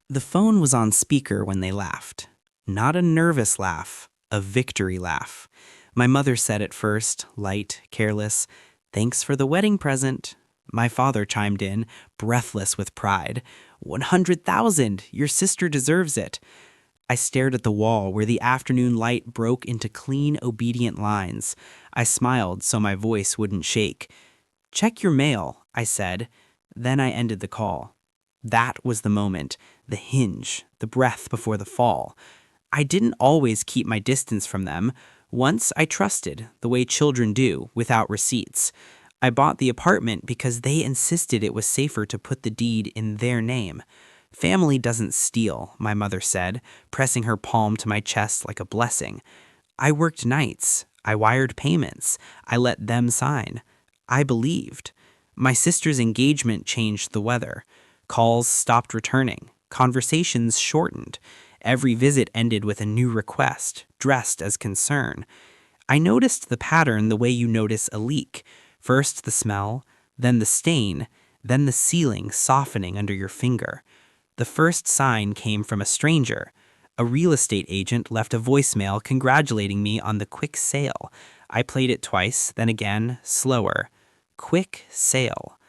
The phone was on speaker when they laughed. Not a nervous laugh, a victory laugh. My mother said at first, light, careless, "Thanks for the wedding present." My father chimed in, breathless with pride. 100,000! Your sister deserves it." I stared at the wall where the afternoon light broke into clean, obedient lines. I smiled so my voice wouldn't shake. "Check your mail," I said. Then I ended the call. That was the moment, the hinge, the breath before the fall. I didn't always keep my distance from them. Once I trusted, the way children do, without receipts. I bought the apartment because they insisted it was safer to put the deed in their name. "Family doesn't steal," my mother said, pressing her palm to my chest like a blessing. I worked nights. I wired payments. I let them sign. I believed. My sister's engagement changed the weather. Calls stopped returning. Conversations shortened. Every visit ended with a new request, dressed as concern. I noticed the pattern the way you notice a leak. First the smell, then the stain, then the ceiling softening under your finger. The first sign came from a stranger. A real estate agent left a voicemail congratulating me on the quick sale. I played it twice, then again, slower. Quick sale.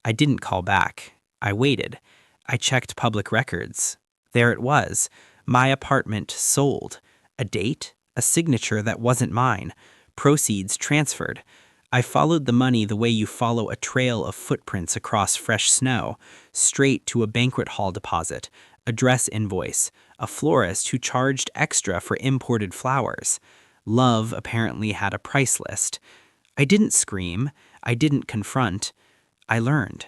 I didn't call back. I waited. I checked public records. There it was. My apartment sold. A date, a signature that wasn't mine. Proceeds transferred. I followed the money the way you follow a trail of footprints across fresh snow, straight to a banquet hall deposit, a dress invoice, a florist who charged extra for imported flowers. Love apparently had a price list. I didn't scream. I didn't confront. I learned.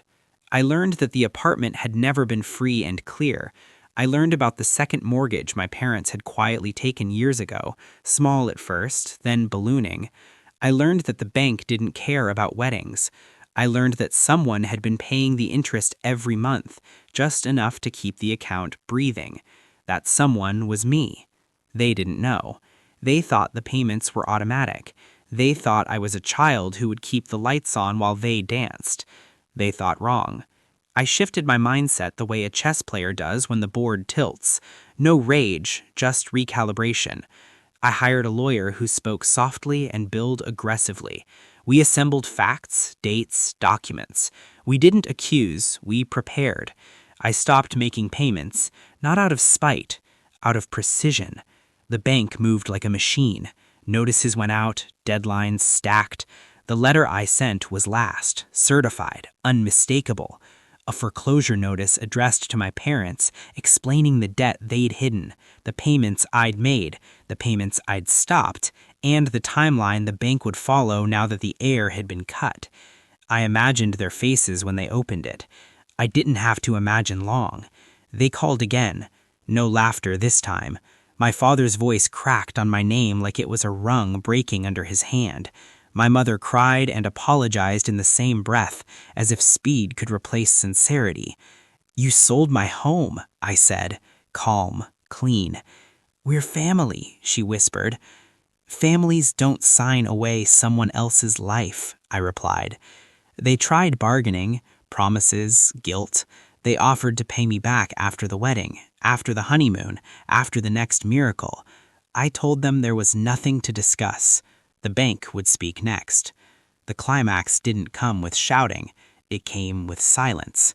I learned that the apartment had never been free and clear. I learned about the second mortgage my parents had quietly taken years ago, small at first, then ballooning. I learned that the bank didn't care about weddings. I learned that someone had been paying the interest every month, just enough to keep the account breathing. That someone was me. They didn't know. They thought the payments were automatic. They thought I was a child who would keep the lights on while they danced. They thought wrong. I shifted my mindset the way a chess player does when the board tilts. No rage, just recalibration. I hired a lawyer who spoke softly and billed aggressively. We assembled facts, dates, documents. We didn't accuse, we prepared. I stopped making payments, not out of spite, out of precision. The bank moved like a machine. Notices went out, deadlines stacked. The letter I sent was last, certified, unmistakable. A foreclosure notice addressed to my parents explaining the debt they'd hidden, the payments I'd made, the payments I'd stopped, and the timeline the bank would follow now that the air had been cut. I imagined their faces when they opened it. I didn't have to imagine long. They called again. No laughter this time. My father's voice cracked on my name like it was a rung breaking under his hand. My mother cried and apologized in the same breath, as if speed could replace sincerity. "You sold my home," I said, calm, clean. "We're family," she whispered. "Families don't sign away someone else's life," I replied. They tried bargaining, promises, guilt. They offered to pay me back after the wedding, after the honeymoon, after the next miracle. I told them there was nothing to discuss. The bank would speak next. The climax didn't come with shouting. It came with silence.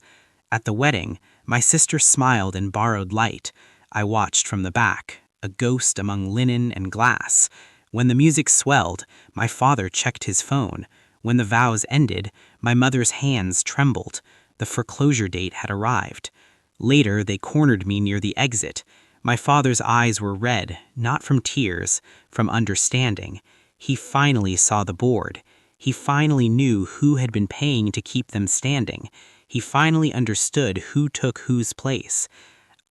At the wedding, my sister smiled in borrowed light. I watched from the back, a ghost among linen and glass. When the music swelled, my father checked his phone. When the vows ended, my mother's hands trembled. The foreclosure date had arrived. Later, they cornered me near the exit. My father's eyes were red, not from tears, from understanding. He finally saw the board. He finally knew who had been paying to keep them standing. He finally understood who took whose place.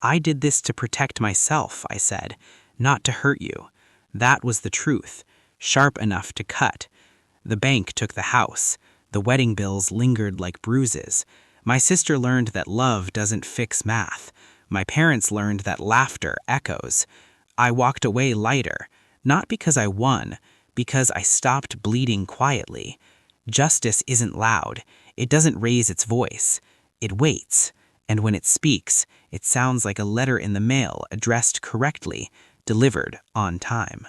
"I did this to protect myself," I said, "not to hurt you." That was the truth, sharp enough to cut. The bank took the house. The wedding bills lingered like bruises. My sister learned that love doesn't fix math. My parents learned that laughter echoes. I walked away lighter, not because I won, because I stopped bleeding quietly. Justice isn't loud. It doesn't raise its voice. It waits. And when it speaks, it sounds like a letter in the mail addressed correctly, delivered on time.